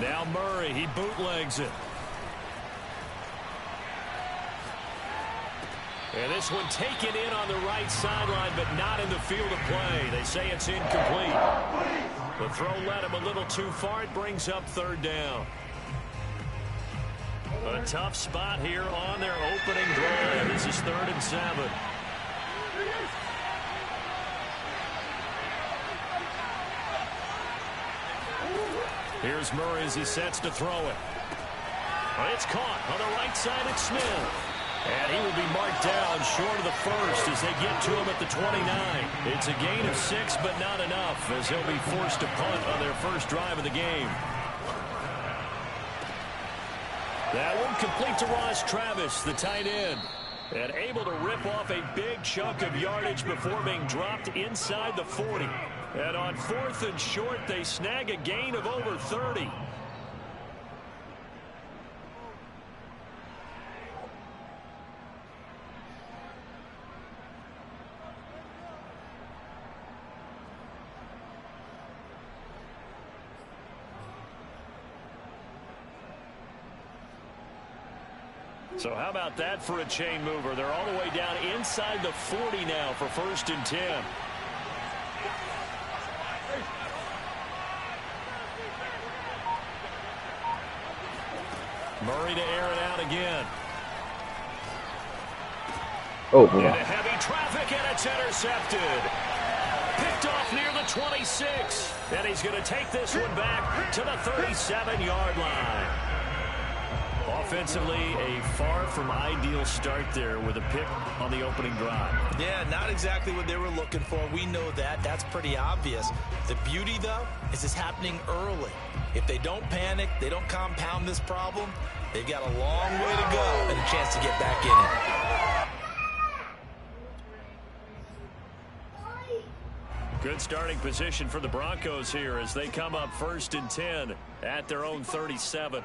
Now Murray, he bootlegs it. And this one taken in on the right sideline, but not in the field of play. They say it's incomplete. The throw led him a little too far. It brings up third down. A tough spot here on their opening drive. This is 3rd and 7. Here's Murray as he sets to throw it. It's caught on the right side. It's Smith. And he will be marked down short of the first as they get to him at the 29. It's a gain of 6, but not enough as he'll be forced to punt on their first drive of the game. That one complete to Ross Travis, the tight end. And able to rip off a big chunk of yardage before being dropped inside the 40. And on 4th and short, they snag a gain of over 30. So how about that for a chain mover? They're all the way down inside the 40 now for 1st and 10. Murray to air it out again. Oh, into heavy traffic, and it's intercepted. Picked off near the 26. And he's going to take this one back to the 37-yard line. Offensively, a far from ideal start there with a pick on the opening drive. Yeah, not exactly what they were looking for. We know that. That's pretty obvious. The beauty, though, is it's happening early. If they don't panic, they don't compound this problem, they've got a long way to go and a chance to get back in it. Good starting position for the Broncos here as they come up 1st and 10 at their own 37.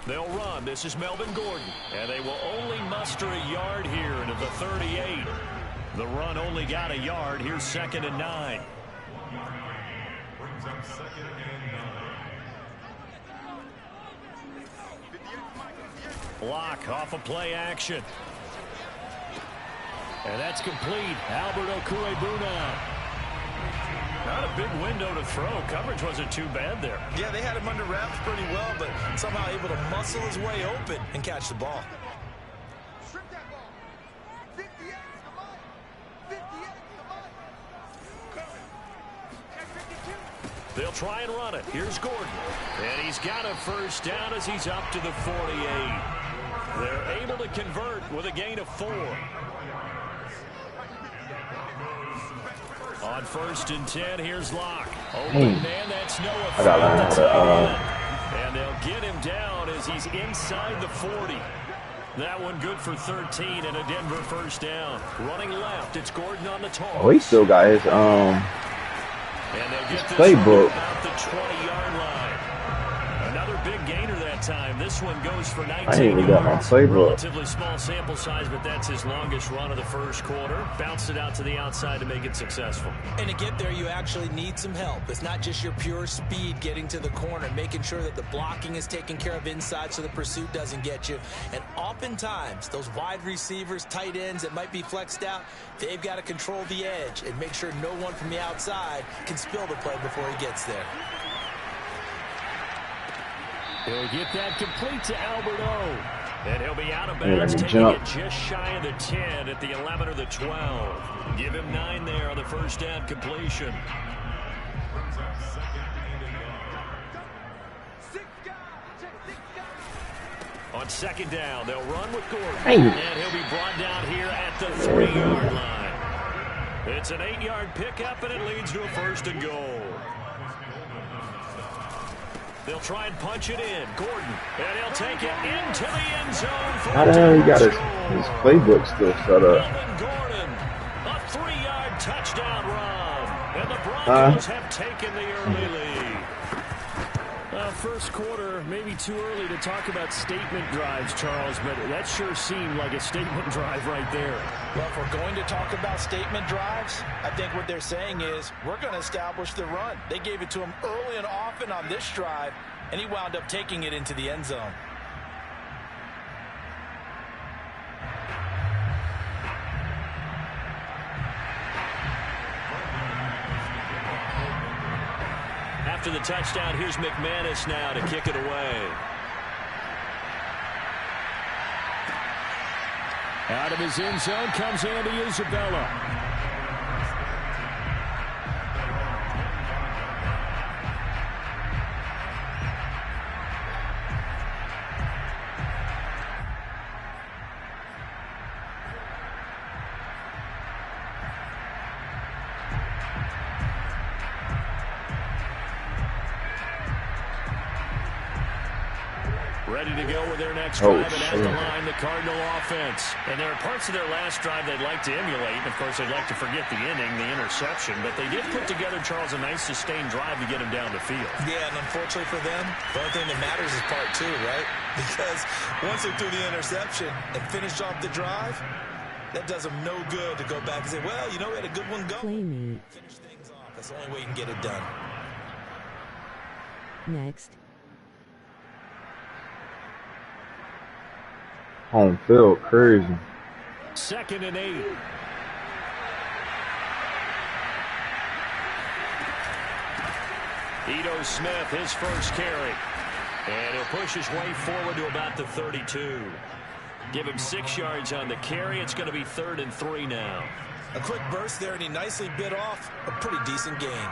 They'll run. This is Melvin Gordon. And they will only muster a yard here into the 38. The run only got a yard. Here's 2nd and 9. Brings up 2nd and 9. Block off of play action. And that's complete. Albert Okwuegbuna. Not a big window to throw. Coverage wasn't too bad there. Yeah, they had him under wraps pretty well, but somehow able to muscle his way open and catch the ball. They'll try and run it. Here's Gordon. And he's got a first down as he's up to the 48. They're able to convert with a gain of 4. On 1st and 10, here's Locke. Open man, that's Noah Fant. And they'll get him down as he's inside the 40. That one good for 13 and a Denver first down. Running left, it's Gordon on the toss. Oh, he still got his and they'll get this playbook about the 20-yard line. Another big gainer that time. This one goes for 19 I ain't even got my playbook. Relatively small sample size, but that's his longest run of the first quarter. Bounced it out to the outside to make it successful. And to get there, you actually need some help. It's not just your pure speed getting to the corner, making sure that the blocking is taken care of inside so the pursuit doesn't get you. And oftentimes, those wide receivers, tight ends that might be flexed out, they've got to control the edge and make sure no one from the outside can spill the play before he gets there. He'll get that complete to Albert O. And he'll be out of bounds, taking it just shy of the 10 at the 11 or the 12. Give him 9 there on the first down completion. On 2nd down, they'll run with Gordon. And he'll be brought down here at the 3-yard line. It's an 8-yard pickup, and it leads to a 1st and goal. They'll try and punch it in. Gordon. And he'll take it into the end zone. How the hell he got his playbook still set up? Melvin Gordon, a 3-yard touchdown run. And the Broncos have taken the early lead. First quarter, maybe too early to talk about statement drives, Charles, but that sure seemed like a statement drive right there. Well, if we're going to talk about statement drives, I think what they're saying is we're going to establish the run. They gave it to him early and often on this drive, and he wound up taking it into the end zone. After the touchdown, here's McManus now to kick it away. Out of his end zone comes Andy Isabella. Ready to go with their next drive, and at the line, the Cardinal offense. And there are parts of their last drive they'd like to emulate, and of course they'd like to forget the inning, the interception, but they did put together, Charles, a nice sustained drive to get him down the field. Yeah, and unfortunately for them, the only thing that matters is part two, right? Because once they threw the interception and finished off the drive, that does them no good to go back and say, well, you know, we had a good one go. Finish things off. That's the only way you can get it done. Next. Home field, crazy. 2nd and 8. Ito Smith, his first carry. And he'll push his way forward to about the 32. Give him 6 yards on the carry. It's going to be 3rd and 3 now. A quick burst there, and he nicely bit off a pretty decent gain.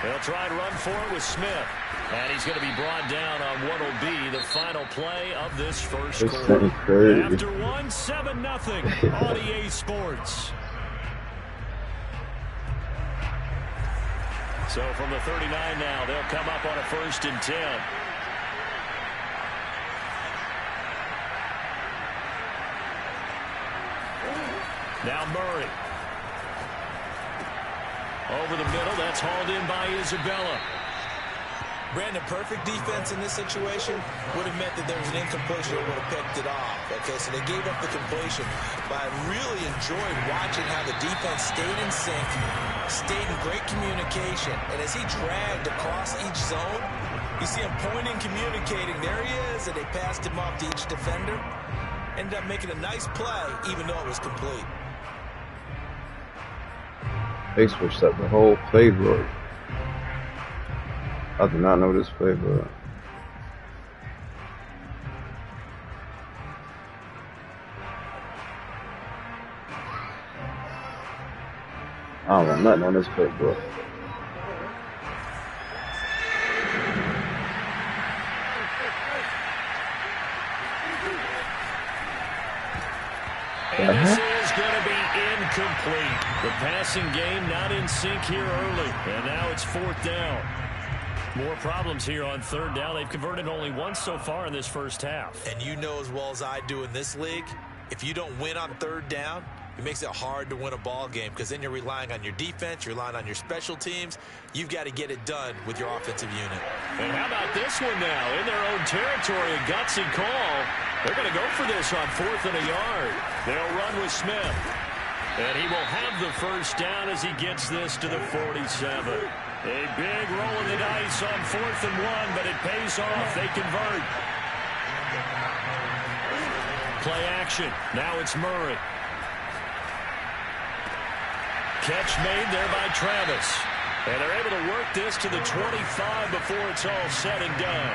They'll try and run for it with Smith. And he's going to be brought down on what will be the final play of this first quarter. After 1, 7-0 on EA Sports. So from the 39 now, they'll come up on a 1st and 10. Now Murray. Over the middle, that's hauled in by Isabella. Brandon, perfect defense in this situation would have meant that there was an incompletion that would have picked it off. Okay, so they gave up the completion. But I really enjoyed watching how the defense stayed in sync, stayed in great communication. And as he dragged across each zone, you see him pointing, communicating. There he is, and they passed him off to each defender. Ended up making a nice play, even though it was complete. They switched up the whole playbook. I did not know this playbook. I don't know nothing on this playbook. And this is going to be incomplete. The passing game not in sync here early. And now it's 4th down. More problems here on 3rd down. They've converted only once so far in this first half. And you know as well as I do in this league, if you don't win on 3rd down, it makes it hard to win a ball game because then you're relying on your defense, you're relying on your special teams. You've got to get it done with your offensive unit. And how about this one now? In their own territory, a gutsy call. They're going to go for this on 4th and a yard. They'll run with Smith. And he will have the first down as he gets this to the 47. A big roll of the dice on 4th and 1, but it pays off. They convert. Play action. Now it's Murray. Catch made there by Travis. And they're able to work this to the 25 before it's all said and done.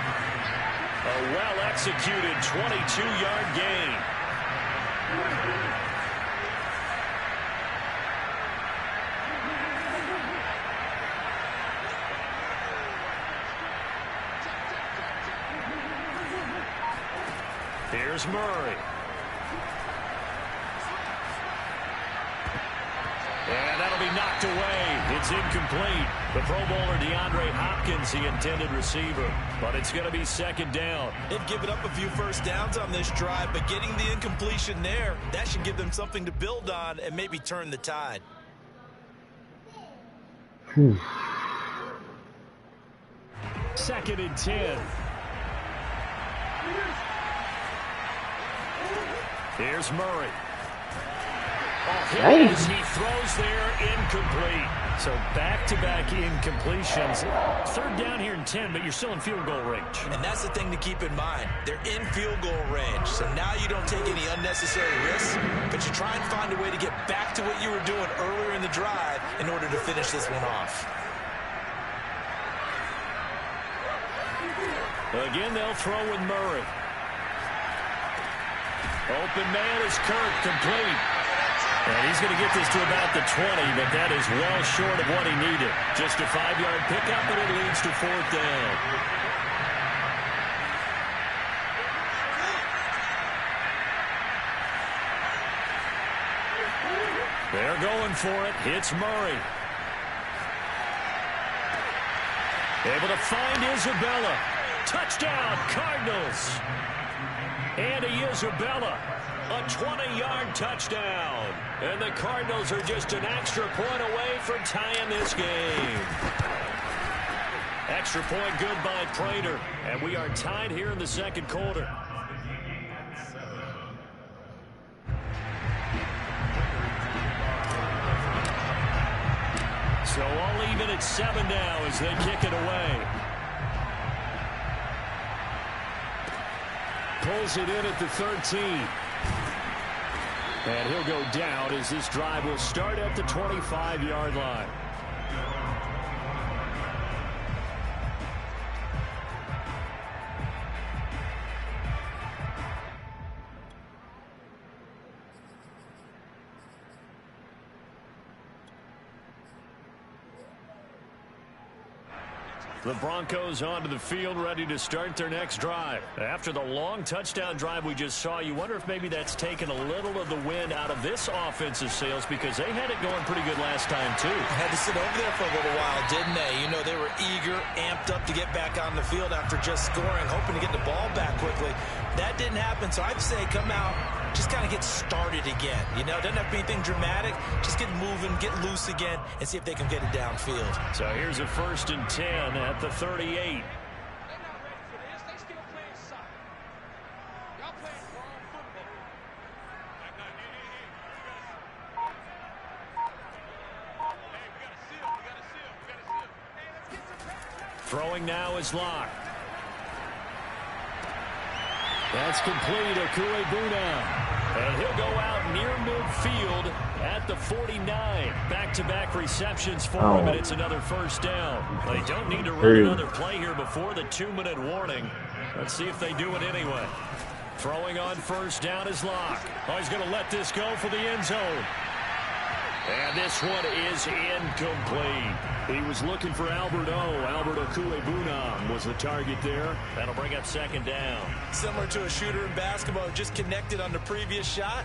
A well-executed 22-yard gain. Here's Murray. And that'll be knocked away. It's incomplete. The Pro Bowler DeAndre Hopkins, the intended receiver. But it's going to be second down. They've given up a few first downs on this drive, but getting the incompletion there, that should give them something to build on and maybe turn the tide. Second and 10. Here's Murray. Oh, he throws there, incomplete. So back-to-back incompletions. Third down here in 10, but you're still in field goal range. And that's the thing to keep in mind. They're in field goal range. So now you don't take any unnecessary risks, but you try and find a way to get back to what you were doing earlier in the drive in order to finish this one off. Again, they'll throw with Murray. Open man is Kirk, complete. And he's going to get this to about the 20, but that is well short of what he needed. Just a 5-yard pickup, and it leads to fourth down. They're going for it. Hits Murray. Able to find Isabella. Touchdown, Cardinals. Andy Isabella, a 20-yard touchdown. And the Cardinals are just an extra point away from tying this game. Extra point good by Prater. And we are tied here in the second quarter. So all even at 7 now as they kick it away. Pulls it in at the 13. And he'll go down as this drive will start at the 25-yard line. The Broncos onto the field, ready to start their next drive. After the long touchdown drive we just saw, you wonder if maybe that's taken a little of the wind out of this offensive sails, because they had it going pretty good last time, too. Had to sit over there for a little while, didn't they? You know, they were eager, amped up to get back on the field after just scoring, hoping to get the ball back quickly. That didn't happen, so I'd say come out, just kind of get started again. You know, doesn't have to be anything dramatic. Just get moving, get loose again, and see if they can get it downfield. So here's a 1st and 10 at the 38. Throwing now is Locke. That's complete. Okuebuna. And he'll go out near midfield at the 49. Back-to-back receptions for him, and it's another first down. They don't need to run another play here before the 2-minute warning. Let's see if they do it anyway. Throwing on first down is Locke. Oh, he's going to let this go for the end zone. And this one is incomplete. He was looking for Albert Okuebuna was the target there. That'll bring up second down. Similar to a shooter in basketball who just connected on the previous shot.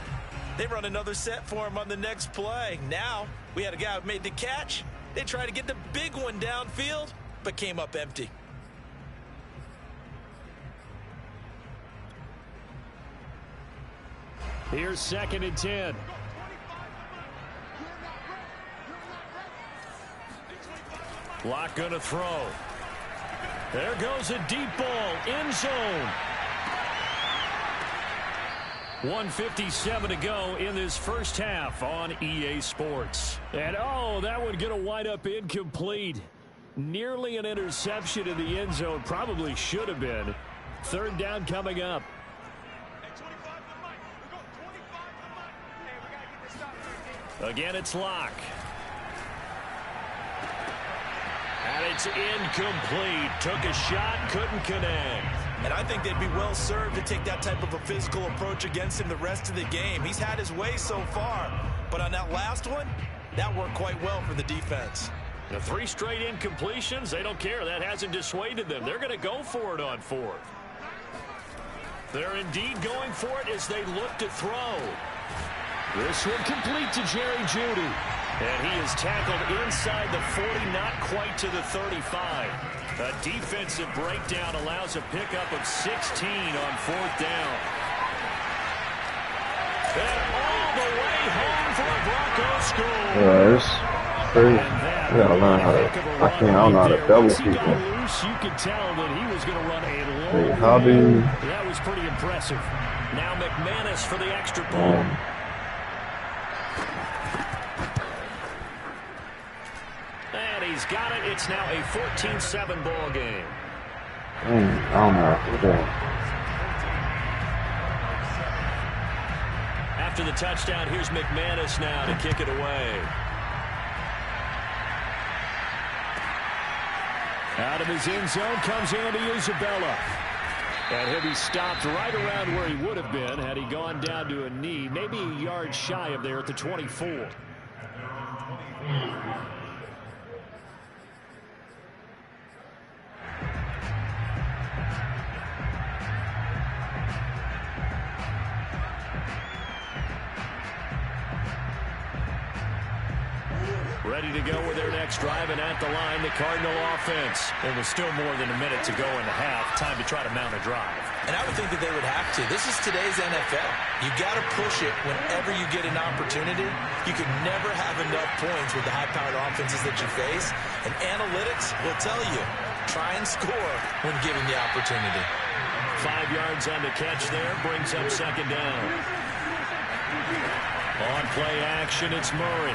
They run another set for him on the next play. Now, we had a guy who made the catch. They tried to get the big one downfield, but came up empty. Here's 2nd and 10. Locke gonna throw. There goes a deep ball, end zone. 1:57 to go in this first half on EA Sports. And oh, that one gonna wind up incomplete. Nearly an interception in the end zone. Probably should have been. Third down coming up. Again, it's Locke. And it's incomplete. Took a shot, couldn't connect. And I think they'd be well served to take that type of a physical approach against him the rest of the game. He's had his way so far. But on that last one, that worked quite well for the defense. The 3 straight incompletions, they don't care. That hasn't dissuaded them. They're going to go for it on 4th. They're indeed going for it as they look to throw. This one complete to Jerry Jeudy. And he is tackled inside the 40, not quite to the 35. A defensive breakdown allows a pickup of 16 on 4th down. And all the way home for a Broncos score. Yeah, it's crazy. I gotta learn how to. I don't know how to double people. You could tell that he was going to run a long Wait, how do you? That was pretty impressive. Now McManus for the extra point. And he's got it. It's now a 14-7 ball game. I don't know what to do. After the touchdown, here's McManus now to kick it away. Out of his end zone comes Andy Isabella. And he'll be stopped right around where he would have been had he gone down to a knee, maybe a yard shy of there at the 24. Ready to go with their next drive, and at the line, the Cardinal offense. There was still more than a minute to go in the half. Time to try to mount a drive. And I would think that they would have to. This is today's NFL. You got to push it whenever you get an opportunity. You could never have enough points with the high-powered offenses that you face. And analytics will tell you, try and score when given the opportunity. 5 yards on the catch there, brings up 2nd down. On play action, it's Murray.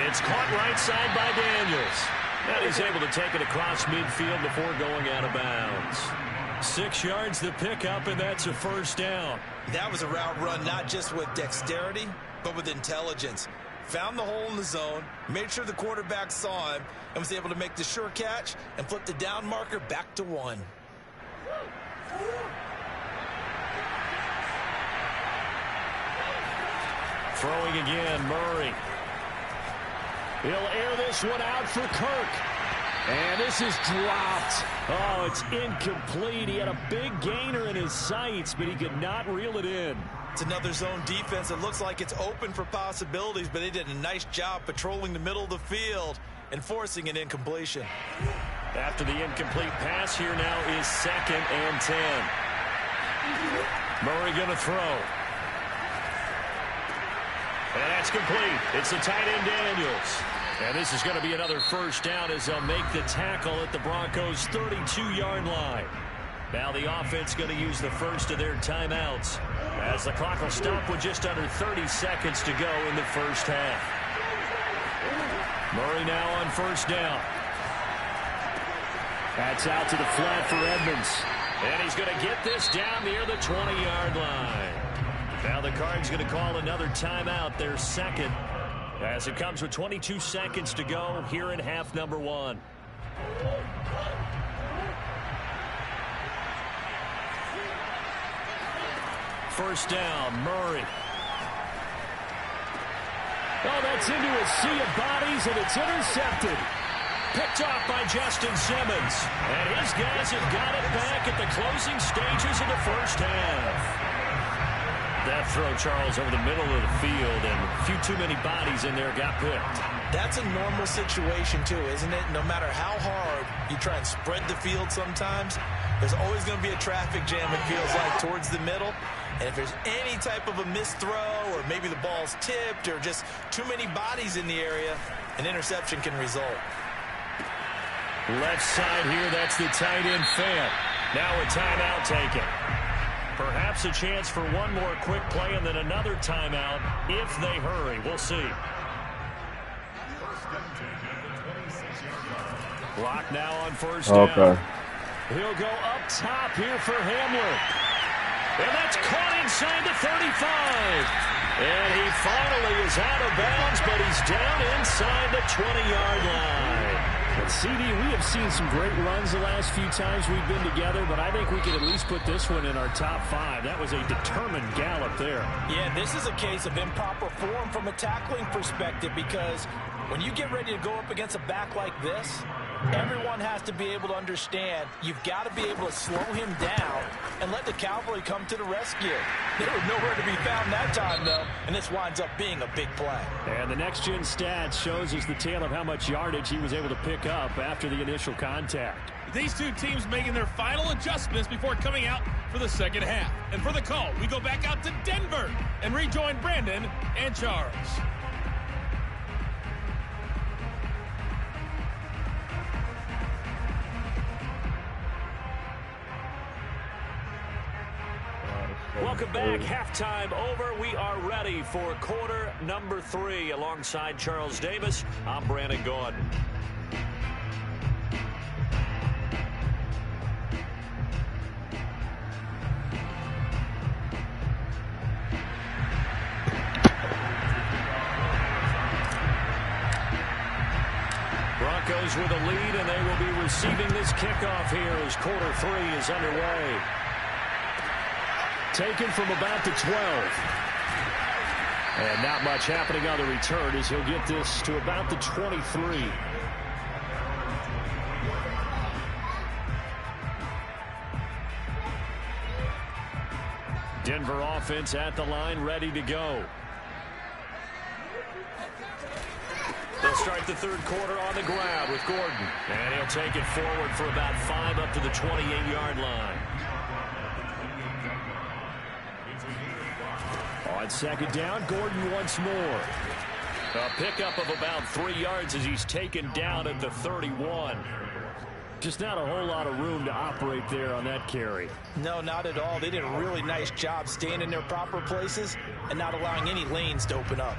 It's caught right side by Daniels. And he's able to take it across midfield before going out of bounds. 6 yards the pickup, and that's a 1st down. That was a route run not just with dexterity, but with intelligence. Found the hole in the zone, made sure the quarterback saw him, and was able to make the sure catch and flip the down marker back to 1. Throwing again, Murray. He'll air this one out for Kirk. And this is dropped. Oh, it's incomplete. He had a big gainer in his sights, but he could not reel it in. It's another zone defense. It looks like it's open for possibilities, but they did a nice job patrolling the middle of the field and forcing an incompletion. After the incomplete pass, here now is 2nd and 10. Murray going to throw. And that's complete. It's the tight end Daniels. And this is going to be another 1st down as they'll make the tackle at the Broncos' 32-yard line. Now the offense going to use the first of their timeouts as the clock will stop with just under 30 seconds to go in the 1st half. Murray now on 1st down. That's out to the flat for Edmonds. And he's going to get this down near the 20-yard line. Now the Cards going to call another timeout, their 2nd, as it comes with 22 seconds to go here in half number 1. First down, Murray. Oh, that's into a sea of bodies, and it's intercepted. Picked off by Justin Simmons. And his guys have got it back at the closing stages of the 1st half. That throw, Charles, over the middle of the field, and a few too many bodies in there got picked. That's a normal situation, too, isn't it? No matter how hard you try and spread the field sometimes, there's always going to be a traffic jam, it feels like, towards the middle. And if there's any type of a missed throw, or maybe the ball's tipped, or just too many bodies in the area, an interception can result. Left side here, that's the tight end Fant. Now a timeout taken. Perhaps a chance for one more quick play and then another timeout if they hurry. We'll see. Block now on 1st down. He'll go up top here for Hamler. And that's caught inside the 35. And he finally is out of bounds, but he's down inside the 20-yard line. And CD, we have seen some great runs the last few times we've been together, but I think we can at least put this one in our top 5. That was a determined gallop there. Yeah, this is a case of improper form from a tackling perspective, because when you get ready to go up against a back like this, Everyone has to be able to understand you've got to be able to slow him down and let the cavalry come to the rescue. They were nowhere to be found that time, though, and this winds up being a big play. And the next-gen stats shows us the tale of how much yardage he was able to pick up after the initial contact. These two teams making their final adjustments before coming out for the second half. And for the call, we go back out to Denver and rejoin Brandon and Charles. Welcome back. Halftime over. We are ready for quarter number 3. Alongside Charles Davis, I'm Brandon Gordon. Broncos with a lead, and they will be receiving this kickoff here as quarter 3 is underway. Taken from about the 12. And not much happening on the return as he'll get this to about the 23. Denver offense at the line, ready to go. They'll start the third quarter on the ground with Gordon. And he'll take it forward for about 5 up to the 28-yard line. On second down, Gordon once more. A pickup of about 3 yards as he's taken down at the 31. Just not a whole lot of room to operate there on that carry. No, not at all. They did a really nice job staying in their proper places and not allowing any lanes to open up.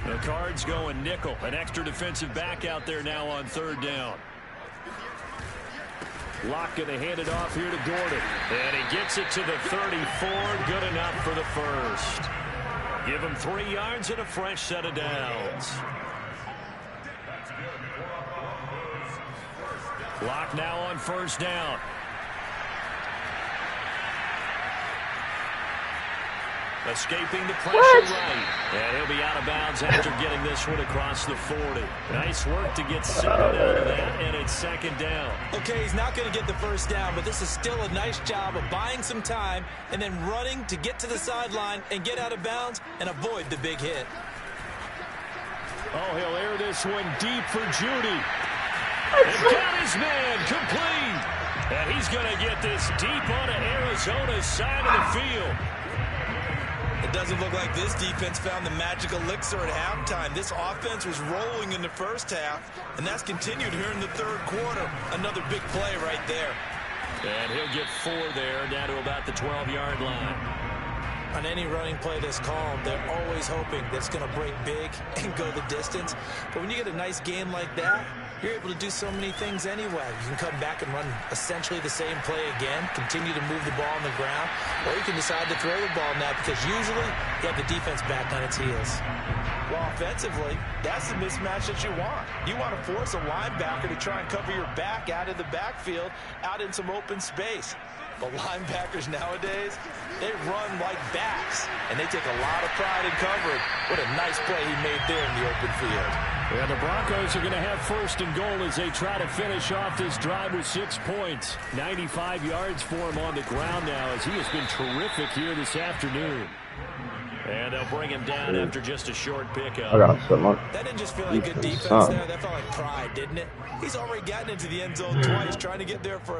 The Cards going nickel. An extra defensive back out there now on third down. Locke going to hand it off here to Gordon. And he gets it to the 34. Good enough for the first. Give him 3 yards and a fresh set of downs. Locke now on first down. Escaping the pressure right. And he'll be out of bounds after getting this one across the 40. Nice work to get 7 out of that, and it's second down. Okay, he's not going to get the first down, but this is still a nice job of buying some time and then running to get to the sideline and get out of bounds and avoid the big hit. Oh, he'll air this one deep for Judy. And got his man complete. And he's going to get this deep onto Arizona's side of the field. It doesn't look like this defense found the magic elixir at halftime. This offense was rolling in the first half, and that's continued here in the third quarter. Another big play right there. And he'll get 4 there, down to about the 12-yard line. On any running play that's called, they're always hoping that it's going to break big and go the distance. But when you get a nice game like that, you're able to do so many things anyway. You can come back and run essentially the same play again, continue to move the ball on the ground, or you can decide to throw the ball now because usually you have the defense back on its heels. Well, offensively, that's the mismatch that you want. You want to force a linebacker to try and cover your back out of the backfield, out in some open space. But linebackers nowadays, they run like backs, and they take a lot of pride in covering. What a nice play he made there in the open field. And the Broncos are going to have first and goal as they try to finish off this drive with 6 points. 95 yards for him on the ground now as he has been terrific here this afternoon. And they'll bring him down after just a short pickup. That didn't just feel like good defense there. That felt like pride, didn't it? He's already gotten into the end zone twice, trying to get there for a